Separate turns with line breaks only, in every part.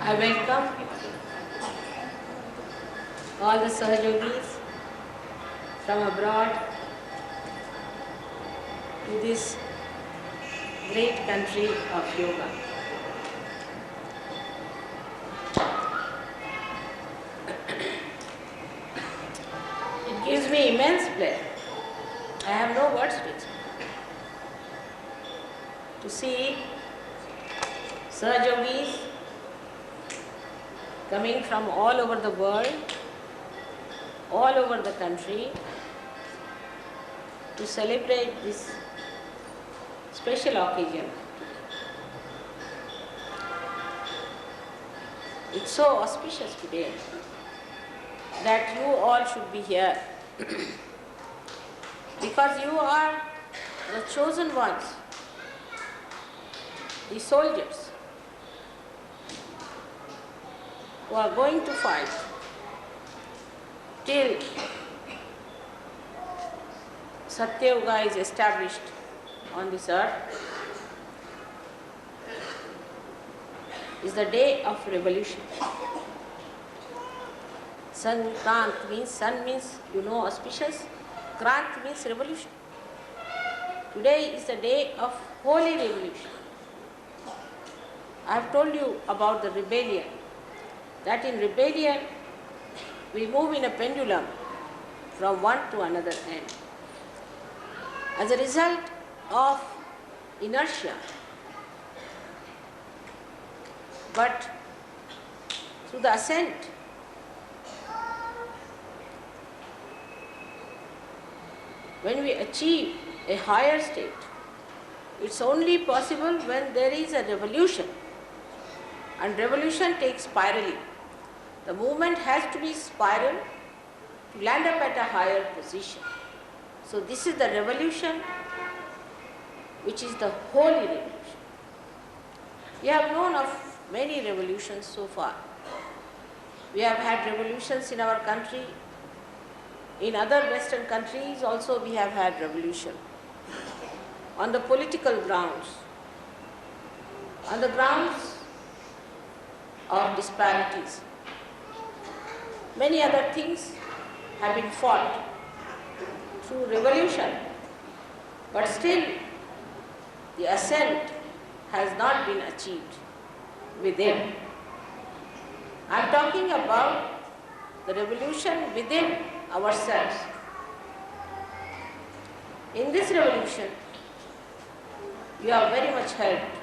I welcome all the Sahajogis from abroad to this great country of yoga. It gives me immense pleasure. I have no words to explain. To see Sahajogis coming from all over the world, all over the country, to celebrate this special occasion. It's so auspicious today that you all should be here because you are the chosen ones, the soldiers who are going to fight till Satya Yuga is established on this earth. Is the day of revolution. Sankrant means, sun means, auspicious. Krant means revolution. Today is the day of holy revolution. I have told you about the rebellion, that in rebellion we move in a pendulum from one to another end. As a result of inertia, but through the ascent, when we achieve a higher state, it's only possible when there is a revolution, and revolution takes spirally. The movement has to be spiral to land up at a higher position. So this is the revolution, which is the holy revolution. We have known of many revolutions so far. We have had revolutions in our country. In other Western countries also we have had revolution. On the political grounds, on the grounds of disparities. Many other things have been fought through revolution, but still the ascent has not been achieved within. I am talking about the revolution within ourselves. In this revolution, you are very much helped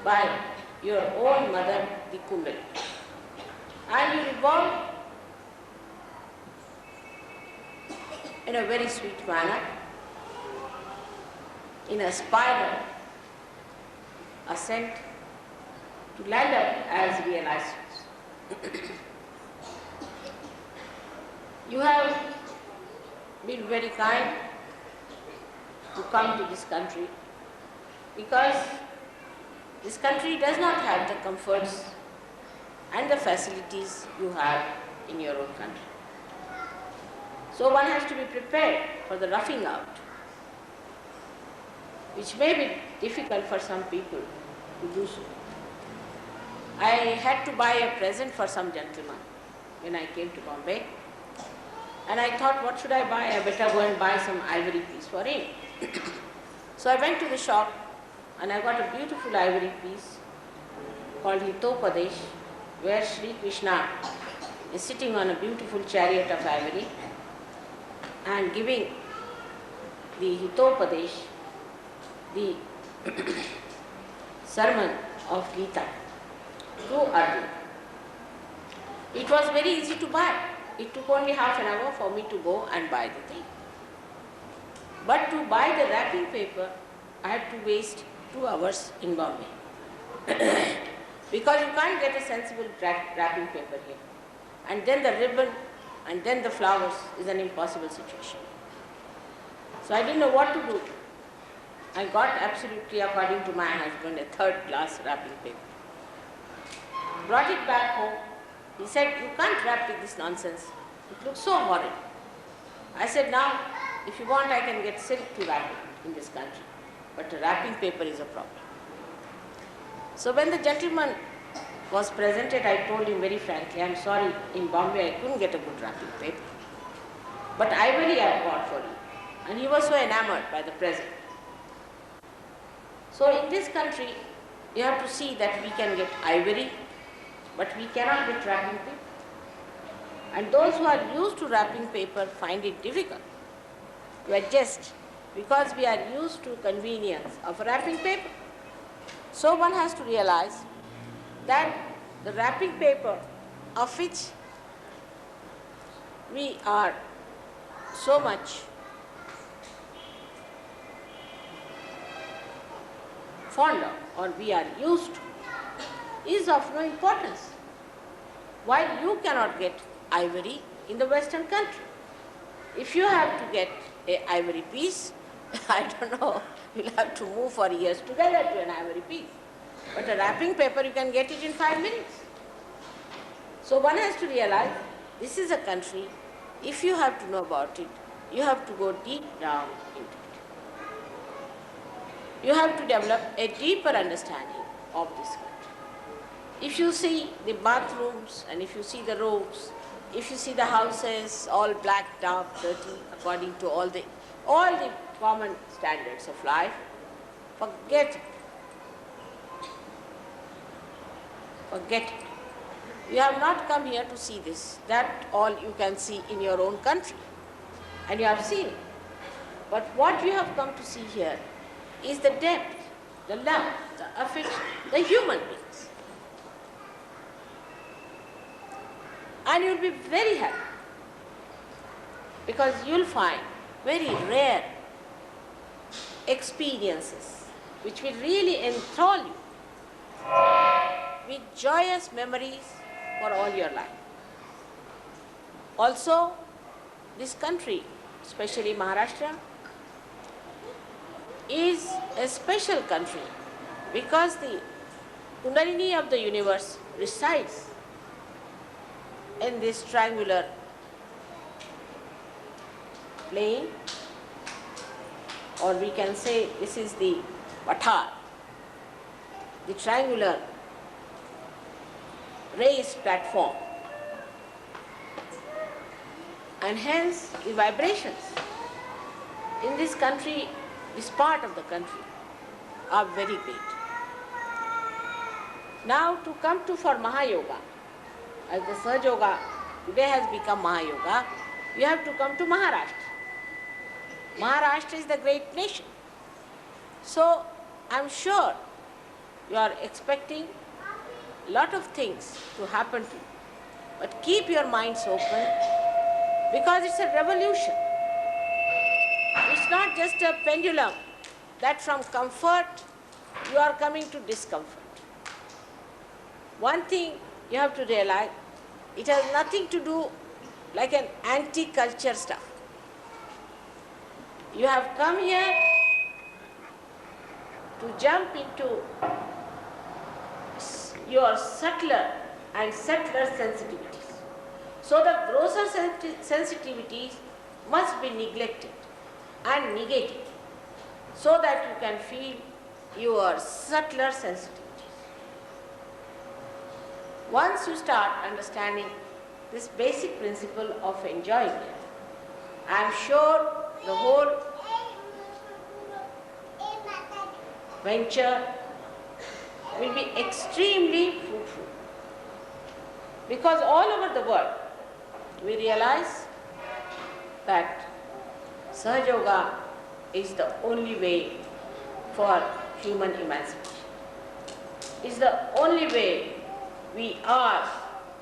by your own mother, the Kundalini, and you revolve in a very sweet manner, in a spiral ascent to land up as realizers. You have been very kind to come to this country because this country does not have the comforts and the facilities you have in your own country. So one has to be prepared for the roughing out, which may be difficult for some people to do so. I had to buy a present for some gentleman when I came to Bombay, and I thought, what should I buy? I better go and buy some ivory piece for him. So I went to the shop and I got a beautiful ivory piece called Hitopadesh, where Sri Krishna is sitting on a beautiful chariot of ivory and giving the Hitopadesh, the sermon of Gita, to Arjuna. It was very easy to buy. It took only half an hour for me to go and buy the thing. But to buy the wrapping paper, I had to waste 2 hours in Bombay. Because you can't get a sensible wrapping paper here. And then the ribbon, and then the flowers is an impossible situation. So I didn't know what to do. I got absolutely, according to my husband, a 3rd class wrapping paper. Brought it back home. He said, you can't wrap with this nonsense. It looks so horrid. I said, now, if you want, I can get silk to wrap it in this country. But the wrapping paper is a problem. So when the gentleman was presented, I told him very frankly, I'm sorry, in Bombay I couldn't get a good wrapping paper, but ivory I bought for you. And he was so enamored by the present. So in this country, you have to see that we can get ivory, but we cannot get wrapping paper. And those who are used to wrapping paper find it difficult to adjust because we are used to convenience of wrapping paper. So one has to realize that the wrapping paper of which we are so much fond of or we are used to is of no importance. While you cannot get ivory in the Western country. If you have to get an ivory piece, I don't know, you'll have to move for years together to an ivory piece. But a wrapping paper, you can get it in 5 minutes. So one has to realize this is a country, if you have to know about it, you have to go deep down into it. You have to develop a deeper understanding of this country. If you see the bathrooms and if you see the roads, if you see the houses all blacked out, dirty, according to all the common standards of life, forget it. Forget it. You have not come here to see this. That all you can see in your own country. And you have seen it. But what you have come to see here is the depth, the love, the affection, the human beings. And you'll be very happy because you'll find very rare experiences which will really enthrall you with joyous memories for all your life. Also, this country, especially Maharashtra, is a special country because the Kundalini of the universe resides in this triangular plane, or we can say this is the Vatar, the triangular raised platform, and hence the vibrations in this country, this part of the country, are very great. Now to come to for Mahayoga, as the Sahaja Yoga today has become Mahayoga, you have to come to Maharashtra. Maharashtra is the great nation. So I am sure you are expecting a lot of things to happen to you. But keep your minds open because it's a revolution. It's not just a pendulum that from comfort you are coming to discomfort. One thing you have to realize, it has nothing to do like an anti-culture stuff. You have come here to jump into your subtler and subtler sensitivities. So the grosser sensitivities must be neglected and negated so that you can feel your subtler sensitivities. Once you start understanding this basic principle of enjoying it, I am sure the whole venture will be extremely fruitful. Because all over the world, we realize that Sahaja Yoga is the only way for human emancipation. It's the only way we are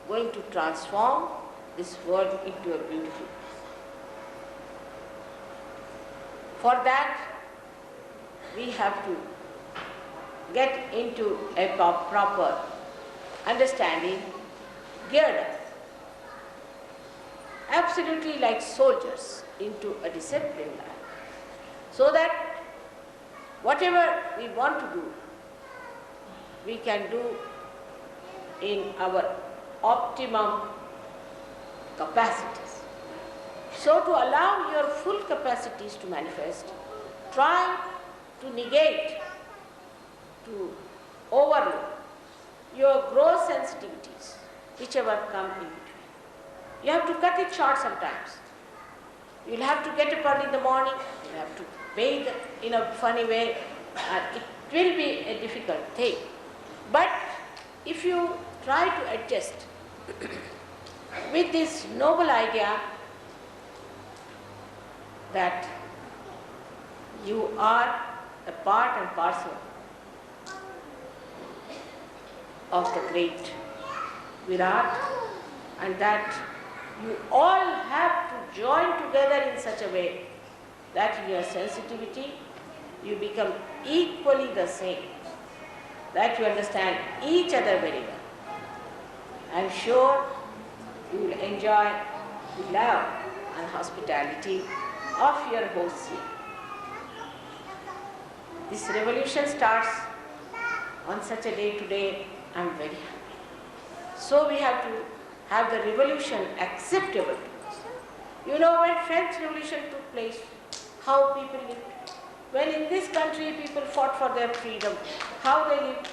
going to transform this world into a beautiful place. For that, we have to get into a proper understanding, geared up, absolutely like soldiers into a disciplined life, so that whatever we want to do, we can do in our optimum capacities. So to allow your full capacities to manifest, try to negate, to overlook your gross whichever come in between. You have to cut it short sometimes. You'll have to get up early in the morning, you'll have to bathe in a funny way, and it will be a difficult thing. But if you try to adjust with this noble idea that you are a part and parcel of the great Virat, and that you all have to join together in such a way that in your sensitivity you become equally the same, that you understand each other very well. I am sure you will enjoy the love and hospitality of your hosts here. This revolution starts on such a day today. I am very happy. So we have to have the revolution acceptable to us. You know, when French Revolution took place, how people lived. When in this country people fought for their freedom, how they lived.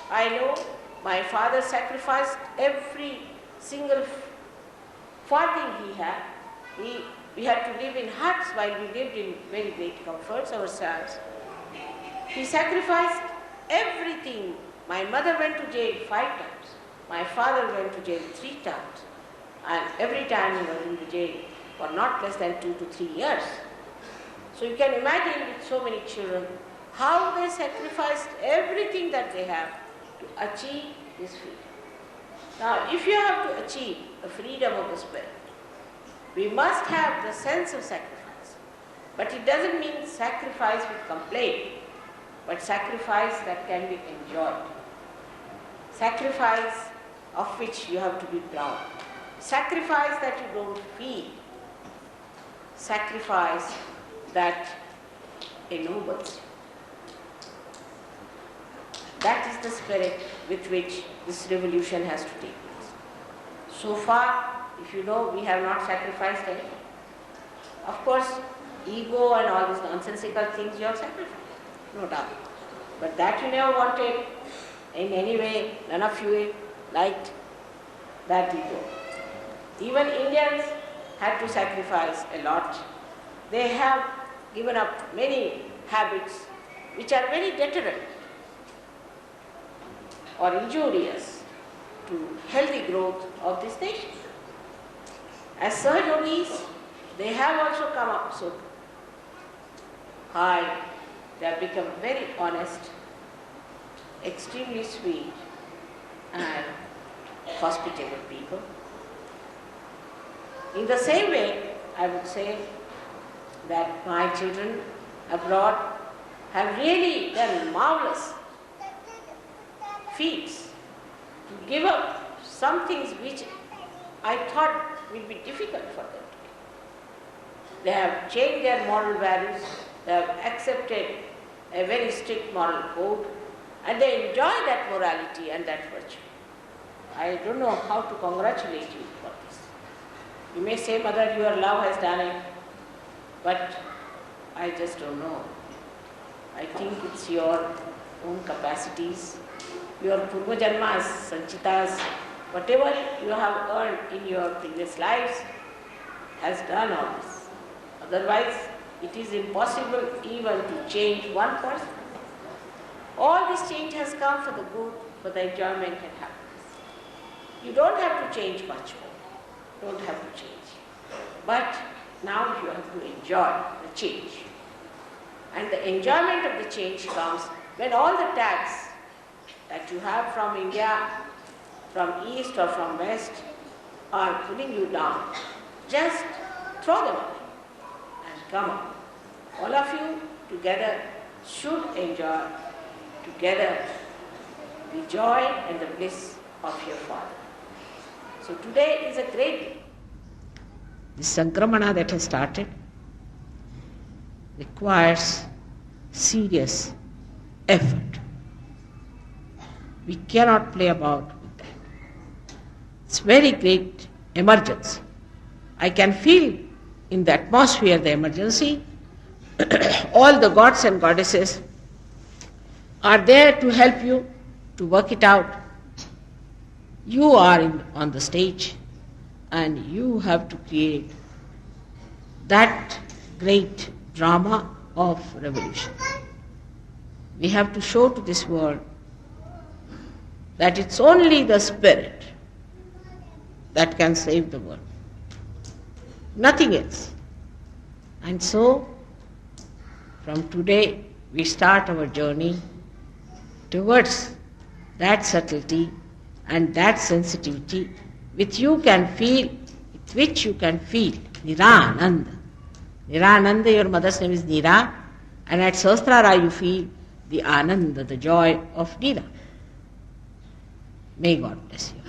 I know my father sacrificed every single farthing he had. We had to live in huts while we lived in very great comforts ourselves. He sacrificed everything. My mother went to jail 5 times. My father went to jail 3 times. And every time he was in the jail for not less than 2 to 3 years. So you can imagine with so many children how they sacrificed everything that they have to achieve this freedom. Now, if you have to achieve the freedom of the spirit, we must have the sense of sacrifice. But it doesn't mean sacrifice with complaint, but sacrifice that can be enjoyed. Sacrifice of which you have to be proud. Sacrifice that you don't feel. Sacrifice that ennobles you. That is the spirit with which this revolution has to take place. So far, if you know, we have not sacrificed anything. Of course, ego and all these nonsensical things you have sacrificed, no doubt. But that you never wanted in any way, none of you liked that ego. Even Indians had to sacrifice a lot. They have given up many habits which are very deterrent or injurious to healthy growth of this nation. As Sahajogis, they have also come up so high. They have become very honest, extremely sweet and hospitable people. In the same way, I would say that my children abroad have really done marvelous feats to give up some things which I thought will be difficult for them to do. They have changed their moral values, they have accepted a very strict moral code, and they enjoy that morality and that virtue. I don't know how to congratulate you for this. You may say, Mother, your love has done it, but I just don't know. I think it's your own capacities, your purva janmas, sanchitas, whatever you have earned in your previous lives has done all this. Otherwise, it is impossible even to change one person. All this change has come for the good, for the enjoyment and happiness. You don't have to change much more. Don't have to change. But now you have to enjoy the change. And the enjoyment of the change comes when all the tags that you have from India, from east or from west, are pulling you down. Just throw them away and come up. All of you together should enjoy together the joy and the bliss of your Father. So today is a great day. The Sankramana that has started requires serious effort. We cannot play about with that. It's very great emergency. I can feel in the atmosphere the emergency. All the gods and goddesses are there to help you to work it out. You are on the stage and you have to create that great drama of revolution. We have to show to this world that it's only the spirit that can save the world, nothing else. And so, from today, we start our journey towards that subtlety and that sensitivity which you can feel Nirananda. Nirananda, your mother's name is Nira, and at Sahasrara you feel the Ananda, the joy of Nira. May God bless you.